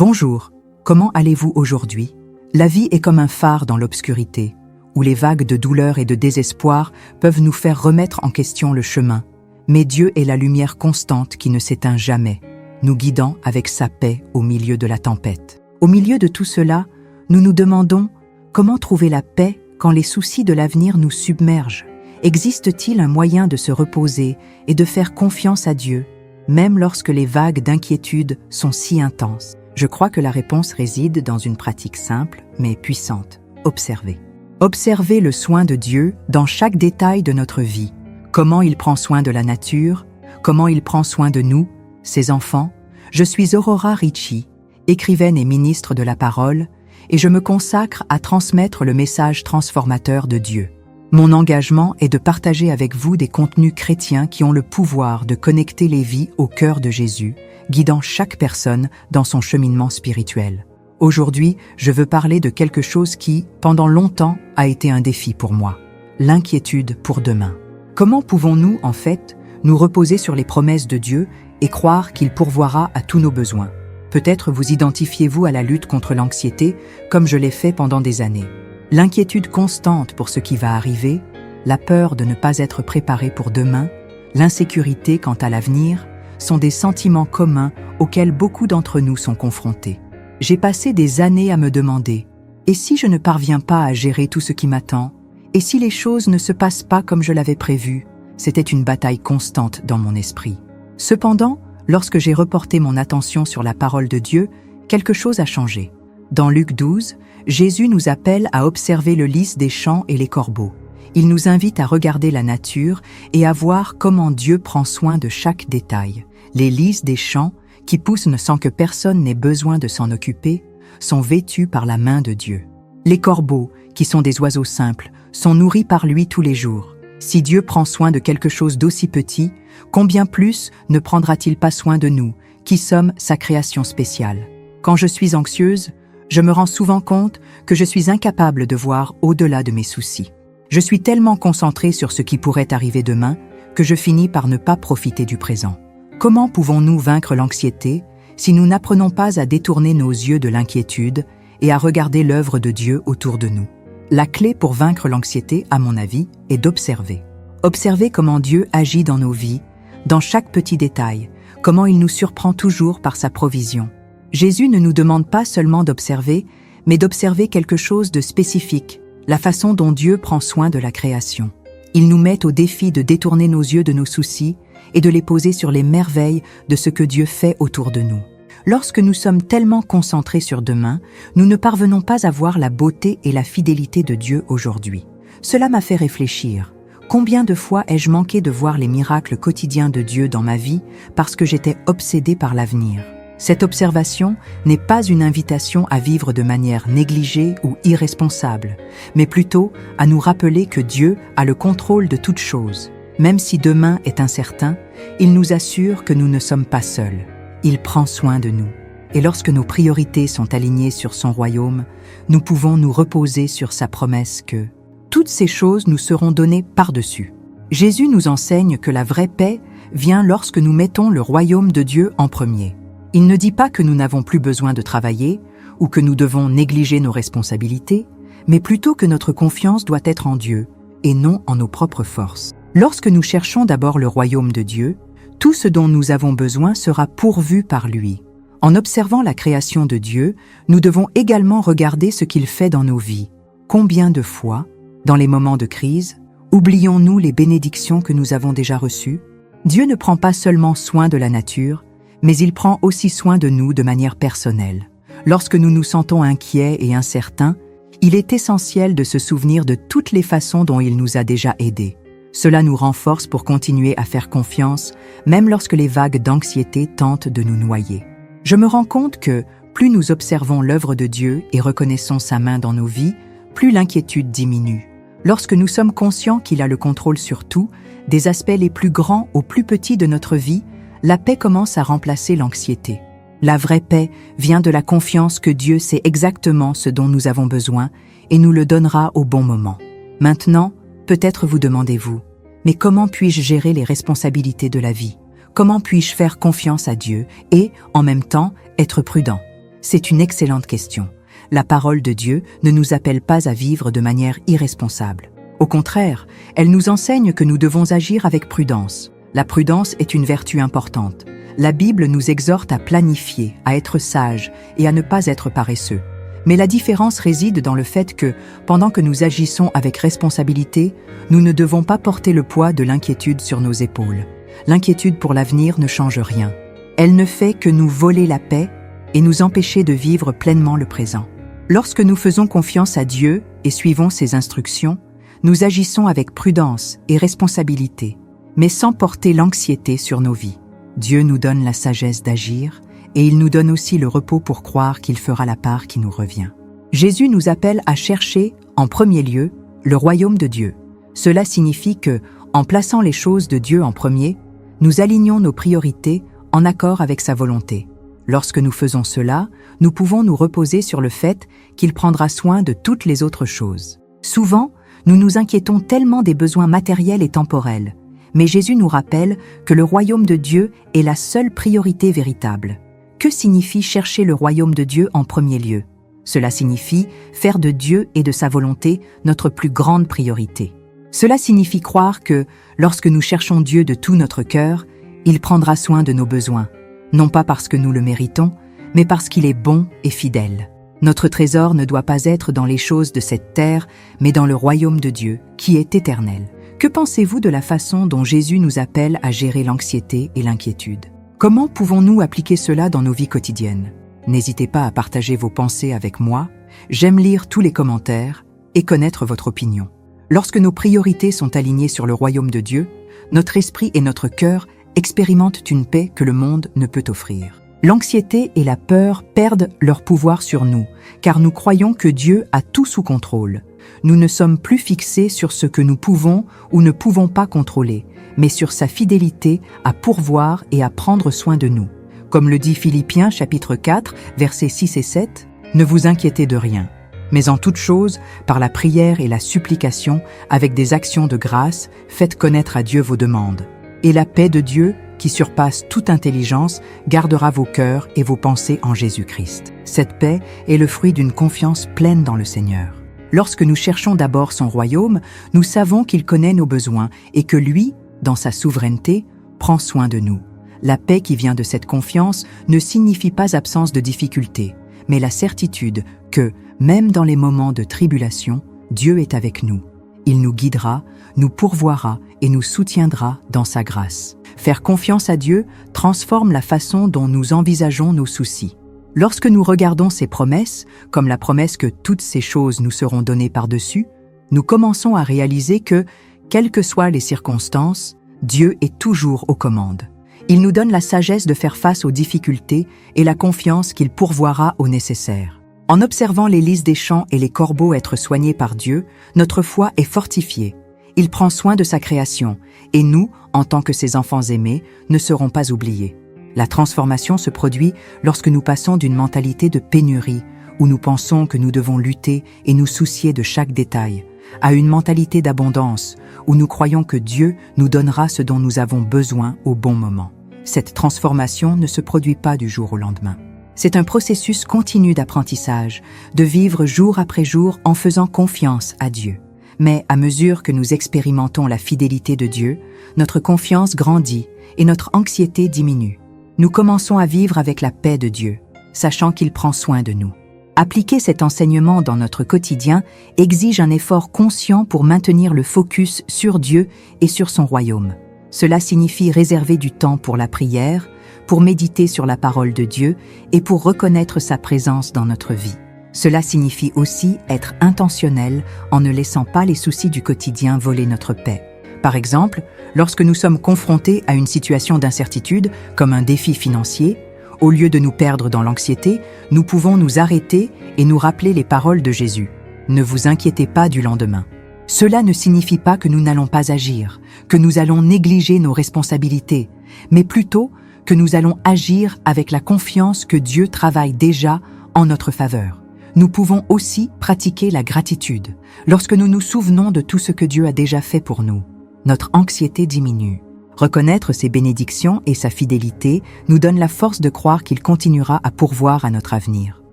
Bonjour, comment allez-vous aujourd'hui? La vie est comme un phare dans l'obscurité, où les vagues de douleur et de désespoir peuvent nous faire remettre en question le chemin. Mais Dieu est la lumière constante qui ne s'éteint jamais, nous guidant avec sa paix au milieu de la tempête. Au milieu de tout cela, nous nous demandons comment trouver la paix quand les soucis de l'avenir nous submergent. Existe-t-il un moyen de se reposer et de faire confiance à Dieu, même lorsque les vagues d'inquiétude sont si intenses? Je crois que la réponse réside dans une pratique simple, mais puissante. Observer. Observer le soin de Dieu dans chaque détail de notre vie. Comment il prend soin de la nature, comment il prend soin de nous, ses enfants. Je suis Aurora Ricci, écrivaine et ministre de la parole, et je me consacre à transmettre le message transformateur de Dieu. Mon engagement est de partager avec vous des contenus chrétiens qui ont le pouvoir de connecter les vies au cœur de Jésus, guidant chaque personne dans son cheminement spirituel. Aujourd'hui, je veux parler de quelque chose qui, pendant longtemps, a été un défi pour moi. L'inquiétude pour demain. Comment pouvons-nous, en fait, nous reposer sur les promesses de Dieu et croire qu'il pourvoira à tous nos besoins? Peut-être vous identifiez-vous à la lutte contre l'anxiété, comme je l'ai fait pendant des années. L'inquiétude constante pour ce qui va arriver, la peur de ne pas être préparé pour demain, l'insécurité quant à l'avenir, sont des sentiments communs auxquels beaucoup d'entre nous sont confrontés. J'ai passé des années à me demander « Et si je ne parviens pas à gérer tout ce qui m'attend? Et si les choses ne se passent pas comme je l'avais prévu ?» C'était une bataille constante dans mon esprit. Cependant, lorsque j'ai reporté mon attention sur la parole de Dieu, quelque chose a changé. Dans Luc 12, Jésus nous appelle à observer le lys des champs et les corbeaux. Il nous invite à regarder la nature et à voir comment Dieu prend soin de chaque détail. Les lys des champs, qui poussent sans que personne n'ait besoin de s'en occuper, sont vêtus par la main de Dieu. Les corbeaux, qui sont des oiseaux simples, sont nourris par lui tous les jours. Si Dieu prend soin de quelque chose d'aussi petit, combien plus ne prendra-t-il pas soin de nous, qui sommes sa création spéciale? Quand je suis anxieuse, je me rends souvent compte que je suis incapable de voir au-delà de mes soucis. Je suis tellement concentrée sur ce qui pourrait arriver demain que je finis par ne pas profiter du présent. Comment pouvons-nous vaincre l'anxiété si nous n'apprenons pas à détourner nos yeux de l'inquiétude et à regarder l'œuvre de Dieu autour de nous? La clé pour vaincre l'anxiété, à mon avis, est d'observer. Observer comment Dieu agit dans nos vies, dans chaque petit détail, comment il nous surprend toujours par sa provision. Jésus ne nous demande pas seulement d'observer, mais d'observer quelque chose de spécifique, la façon dont Dieu prend soin de la création. Il nous met au défi de détourner nos yeux de nos soucis et de les poser sur les merveilles de ce que Dieu fait autour de nous. Lorsque nous sommes tellement concentrés sur demain, nous ne parvenons pas à voir la beauté et la fidélité de Dieu aujourd'hui. Cela m'a fait réfléchir. Combien de fois ai-je manqué de voir les miracles quotidiens de Dieu dans ma vie parce que j'étais obsédée par l'avenir? Cette observation n'est pas une invitation à vivre de manière négligée ou irresponsable, mais plutôt à nous rappeler que Dieu a le contrôle de toutes choses. Même si demain est incertain, il nous assure que nous ne sommes pas seuls. Il prend soin de nous. Et lorsque nos priorités sont alignées sur son royaume, nous pouvons nous reposer sur sa promesse que toutes ces choses nous seront données par-dessus. Jésus nous enseigne que la vraie paix vient lorsque nous mettons le royaume de Dieu en premier. Il ne dit pas que nous n'avons plus besoin de travailler ou que nous devons négliger nos responsabilités, mais plutôt que notre confiance doit être en Dieu et non en nos propres forces. Lorsque nous cherchons d'abord le royaume de Dieu, tout ce dont nous avons besoin sera pourvu par lui. En observant la création de Dieu, nous devons également regarder ce qu'il fait dans nos vies. Combien de fois, dans les moments de crise, oublions-nous les bénédictions que nous avons déjà reçues? Dieu ne prend pas seulement soin de la nature, mais il prend aussi soin de nous de manière personnelle. Lorsque nous nous sentons inquiets et incertains, il est essentiel de se souvenir de toutes les façons dont il nous a déjà aidés. Cela nous renforce pour continuer à faire confiance, même lorsque les vagues d'anxiété tentent de nous noyer. Je me rends compte que plus nous observons l'œuvre de Dieu et reconnaissons sa main dans nos vies, plus l'inquiétude diminue. Lorsque nous sommes conscients qu'il a le contrôle sur tout, des aspects les plus grands aux plus petits de notre vie, la paix commence à remplacer l'anxiété. La vraie paix vient de la confiance que Dieu sait exactement ce dont nous avons besoin et nous le donnera au bon moment. Maintenant, peut-être vous demandez-vous, mais comment puis-je gérer les responsabilités de la vie? Comment puis-je faire confiance à Dieu et, en même temps, être prudent? C'est une excellente question. La parole de Dieu ne nous appelle pas à vivre de manière irresponsable. Au contraire, elle nous enseigne que nous devons agir avec prudence. La prudence est une vertu importante. La Bible nous exhorte à planifier, à être sages et à ne pas être paresseux. Mais la différence réside dans le fait que, pendant que nous agissons avec responsabilité, nous ne devons pas porter le poids de l'inquiétude sur nos épaules. L'inquiétude pour l'avenir ne change rien. Elle ne fait que nous voler la paix et nous empêcher de vivre pleinement le présent. Lorsque nous faisons confiance à Dieu et suivons ses instructions, nous agissons avec prudence et responsabilité, mais sans porter l'anxiété sur nos vies. Dieu nous donne la sagesse d'agir et il nous donne aussi le repos pour croire qu'il fera la part qui nous revient. Jésus nous appelle à chercher, en premier lieu, le royaume de Dieu. Cela signifie que, en plaçant les choses de Dieu en premier, nous alignons nos priorités en accord avec sa volonté. Lorsque nous faisons cela, nous pouvons nous reposer sur le fait qu'il prendra soin de toutes les autres choses. Souvent, nous nous inquiétons tellement des besoins matériels et temporels, mais Jésus nous rappelle que le royaume de Dieu est la seule priorité véritable. Que signifie chercher le royaume de Dieu en premier lieu? Cela signifie faire de Dieu et de sa volonté notre plus grande priorité. Cela signifie croire que, lorsque nous cherchons Dieu de tout notre cœur, il prendra soin de nos besoins, non pas parce que nous le méritons, mais parce qu'il est bon et fidèle. Notre trésor ne doit pas être dans les choses de cette terre, mais dans le royaume de Dieu, qui est éternel. Que pensez-vous de la façon dont Jésus nous appelle à gérer l'anxiété et l'inquiétude? Comment pouvons-nous appliquer cela dans nos vies quotidiennes? N'hésitez pas à partager vos pensées avec moi. J'aime lire tous les commentaires et connaître votre opinion. Lorsque nos priorités sont alignées sur le royaume de Dieu, notre esprit et notre cœur expérimentent une paix que le monde ne peut offrir. L'anxiété et la peur perdent leur pouvoir sur nous, car nous croyons que Dieu a tout sous contrôle. Nous ne sommes plus fixés sur ce que nous pouvons ou ne pouvons pas contrôler, mais sur sa fidélité à pourvoir et à prendre soin de nous. Comme le dit Philippiens chapitre 4, versets 6 et 7, « Ne vous inquiétez de rien, mais en toute chose, par la prière et la supplication, avec des actions de grâce, faites connaître à Dieu vos demandes. Et la paix de Dieu, qui surpasse toute intelligence, gardera vos cœurs et vos pensées en Jésus-Christ. » Cette paix est le fruit d'une confiance pleine dans le Seigneur. Lorsque nous cherchons d'abord son royaume, nous savons qu'il connaît nos besoins et que lui, dans sa souveraineté, prend soin de nous. La paix qui vient de cette confiance ne signifie pas absence de difficultés, mais la certitude que, même dans les moments de tribulation, Dieu est avec nous. Il nous guidera, nous pourvoira et nous soutiendra dans sa grâce. Faire confiance à Dieu transforme la façon dont nous envisageons nos soucis. Lorsque nous regardons ses promesses, comme la promesse que toutes ces choses nous seront données par-dessus, nous commençons à réaliser que, quelles que soient les circonstances, Dieu est toujours aux commandes. Il nous donne la sagesse de faire face aux difficultés et la confiance qu'il pourvoira au nécessaire. En observant les lys des champs et les corbeaux être soignés par Dieu, notre foi est fortifiée. Il prend soin de sa création, et nous, en tant que ses enfants aimés, ne serons pas oubliés. La transformation se produit lorsque nous passons d'une mentalité de pénurie, où nous pensons que nous devons lutter et nous soucier de chaque détail, à une mentalité d'abondance, où nous croyons que Dieu nous donnera ce dont nous avons besoin au bon moment. Cette transformation ne se produit pas du jour au lendemain. C'est un processus continu d'apprentissage, de vivre jour après jour en faisant confiance à Dieu. Mais à mesure que nous expérimentons la fidélité de Dieu, notre confiance grandit et notre anxiété diminue. Nous commençons à vivre avec la paix de Dieu, sachant qu'il prend soin de nous. Appliquer cet enseignement dans notre quotidien exige un effort conscient pour maintenir le focus sur Dieu et sur son royaume. Cela signifie réserver du temps pour la prière, pour méditer sur la parole de Dieu et pour reconnaître sa présence dans notre vie. Cela signifie aussi être intentionnel en ne laissant pas les soucis du quotidien voler notre paix. Par exemple, lorsque nous sommes confrontés à une situation d'incertitude, comme un défi financier, au lieu de nous perdre dans l'anxiété, nous pouvons nous arrêter et nous rappeler les paroles de Jésus. Ne vous inquiétez pas du lendemain. Cela ne signifie pas que nous n'allons pas agir, que nous allons négliger nos responsabilités, mais plutôt que nous allons agir avec la confiance que Dieu travaille déjà en notre faveur. Nous pouvons aussi pratiquer la gratitude. Lorsque nous nous souvenons de tout ce que Dieu a déjà fait pour nous, notre anxiété diminue. Reconnaître ses bénédictions et sa fidélité nous donne la force de croire qu'il continuera à pourvoir à notre avenir.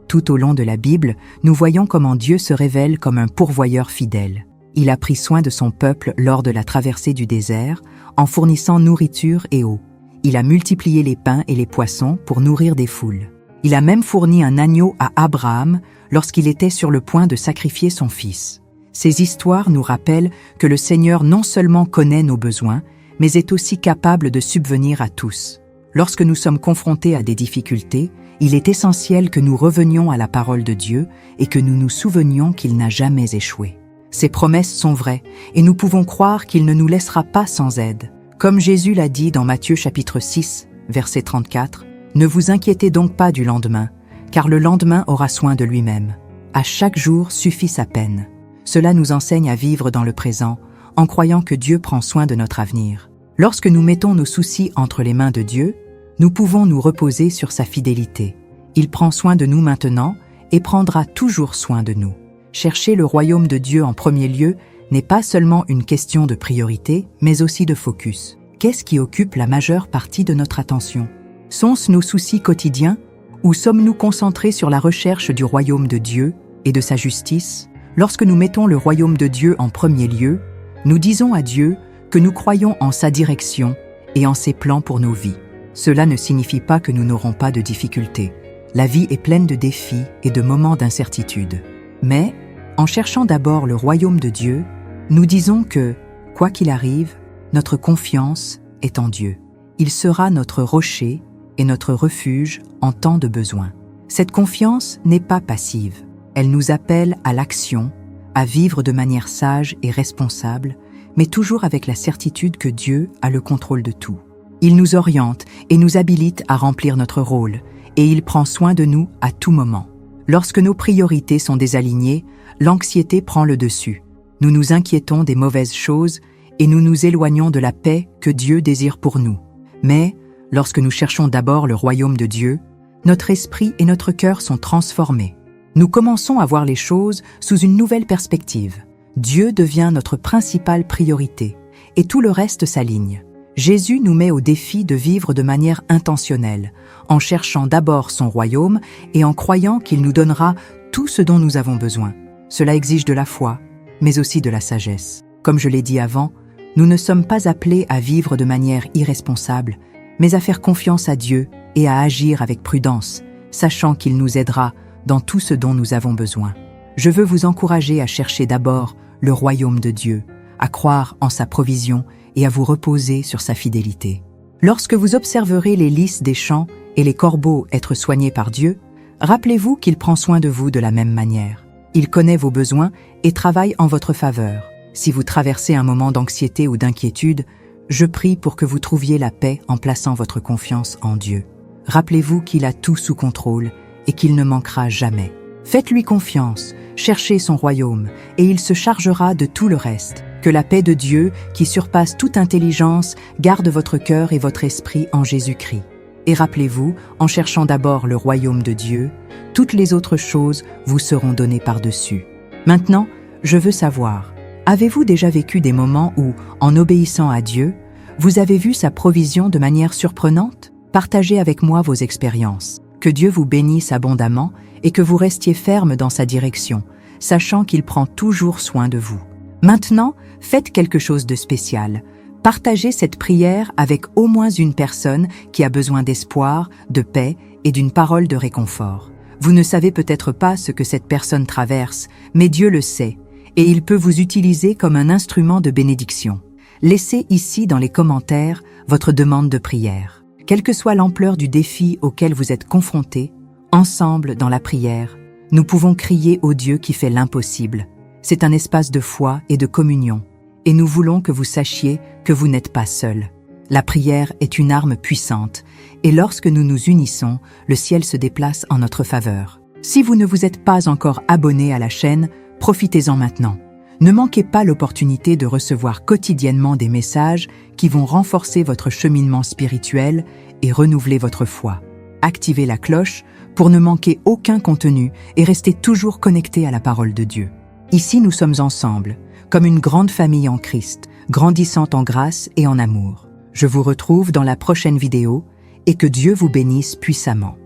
Tout au long de la Bible, nous voyons comment Dieu se révèle comme un pourvoyeur fidèle. Il a pris soin de son peuple lors de la traversée du désert, en fournissant nourriture et eau. Il a multiplié les pains et les poissons pour nourrir des foules. Il a même fourni un agneau à Abraham lorsqu'il était sur le point de sacrifier son fils. Ces histoires nous rappellent que le Seigneur non seulement connaît nos besoins, mais est aussi capable de subvenir à tous. Lorsque nous sommes confrontés à des difficultés, il est essentiel que nous revenions à la parole de Dieu et que nous nous souvenions qu'il n'a jamais échoué. Ses promesses sont vraies et nous pouvons croire qu'il ne nous laissera pas sans aide. Comme Jésus l'a dit dans Matthieu chapitre 6, verset 34, « Ne vous inquiétez donc pas du lendemain, car le lendemain aura soin de lui-même. À chaque jour suffit sa peine. » Cela nous enseigne à vivre dans le présent, en croyant que Dieu prend soin de notre avenir. Lorsque nous mettons nos soucis entre les mains de Dieu, nous pouvons nous reposer sur sa fidélité. Il prend soin de nous maintenant et prendra toujours soin de nous. Chercher le royaume de Dieu en premier lieu n'est pas seulement une question de priorité, mais aussi de focus. Qu'est-ce qui occupe la majeure partie de notre attention? Sont-ce nos soucis quotidiens ou sommes-nous concentrés sur la recherche du royaume de Dieu et de sa justice? Lorsque nous mettons le royaume de Dieu en premier lieu, nous disons à Dieu que nous croyons en sa direction et en ses plans pour nos vies. Cela ne signifie pas que nous n'aurons pas de difficultés. La vie est pleine de défis et de moments d'incertitude. Mais, en cherchant d'abord le royaume de Dieu, nous disons que, quoi qu'il arrive, notre confiance est en Dieu. Il sera notre rocher et notre refuge en temps de besoin. Cette confiance n'est pas passive. Elle nous appelle à l'action, à vivre de manière sage et responsable, mais toujours avec la certitude que Dieu a le contrôle de tout. Il nous oriente et nous habilite à remplir notre rôle, et il prend soin de nous à tout moment. Lorsque nos priorités sont désalignées, l'anxiété prend le dessus. Nous nous inquiétons des mauvaises choses et nous nous éloignons de la paix que Dieu désire pour nous. Mais, lorsque nous cherchons d'abord le royaume de Dieu, notre esprit et notre cœur sont transformés. Nous commençons à voir les choses sous une nouvelle perspective. Dieu devient notre principale priorité, et tout le reste s'aligne. Jésus nous met au défi de vivre de manière intentionnelle, en cherchant d'abord son royaume et en croyant qu'il nous donnera tout ce dont nous avons besoin. Cela exige de la foi, mais aussi de la sagesse. Comme je l'ai dit avant, nous ne sommes pas appelés à vivre de manière irresponsable, mais à faire confiance à Dieu et à agir avec prudence, sachant qu'il nous aidera dans tout ce dont nous avons besoin. Je veux vous encourager à chercher d'abord le royaume de Dieu, à croire en sa provision et à vous reposer sur sa fidélité. Lorsque vous observerez les lys des champs et les corbeaux être soignés par Dieu, rappelez-vous qu'il prend soin de vous de la même manière. Il connaît vos besoins et travaille en votre faveur. Si vous traversez un moment d'anxiété ou d'inquiétude, je prie pour que vous trouviez la paix en plaçant votre confiance en Dieu. Rappelez-vous qu'il a tout sous contrôle et qu'il ne manquera jamais. Faites-lui confiance, cherchez son royaume, et il se chargera de tout le reste. Que la paix de Dieu, qui surpasse toute intelligence, garde votre cœur et votre esprit en Jésus-Christ. Et rappelez-vous, en cherchant d'abord le royaume de Dieu, toutes les autres choses vous seront données par-dessus. Maintenant, je veux savoir, avez-vous déjà vécu des moments où, en obéissant à Dieu, vous avez vu sa provision de manière surprenante? Partagez avec moi vos expériences. Que Dieu vous bénisse abondamment et que vous restiez ferme dans sa direction, sachant qu'il prend toujours soin de vous. Maintenant, faites quelque chose de spécial. Partagez cette prière avec au moins une personne qui a besoin d'espoir, de paix et d'une parole de réconfort. Vous ne savez peut-être pas ce que cette personne traverse, mais Dieu le sait, et il peut vous utiliser comme un instrument de bénédiction. Laissez ici dans les commentaires votre demande de prière. Quelle que soit l'ampleur du défi auquel vous êtes confrontés, ensemble dans la prière, nous pouvons crier au Dieu qui fait l'impossible. C'est un espace de foi et de communion, et nous voulons que vous sachiez que vous n'êtes pas seul. La prière est une arme puissante, et lorsque nous nous unissons, le ciel se déplace en notre faveur. Si vous ne vous êtes pas encore abonné à la chaîne, profitez-en maintenant. Ne manquez pas l'opportunité de recevoir quotidiennement des messages qui vont renforcer votre cheminement spirituel et renouveler votre foi. Activez la cloche pour ne manquer aucun contenu et rester toujours connecté à la parole de Dieu. Ici, nous sommes ensemble, comme une grande famille en Christ, grandissant en grâce et en amour. Je vous retrouve dans la prochaine vidéo et que Dieu vous bénisse puissamment.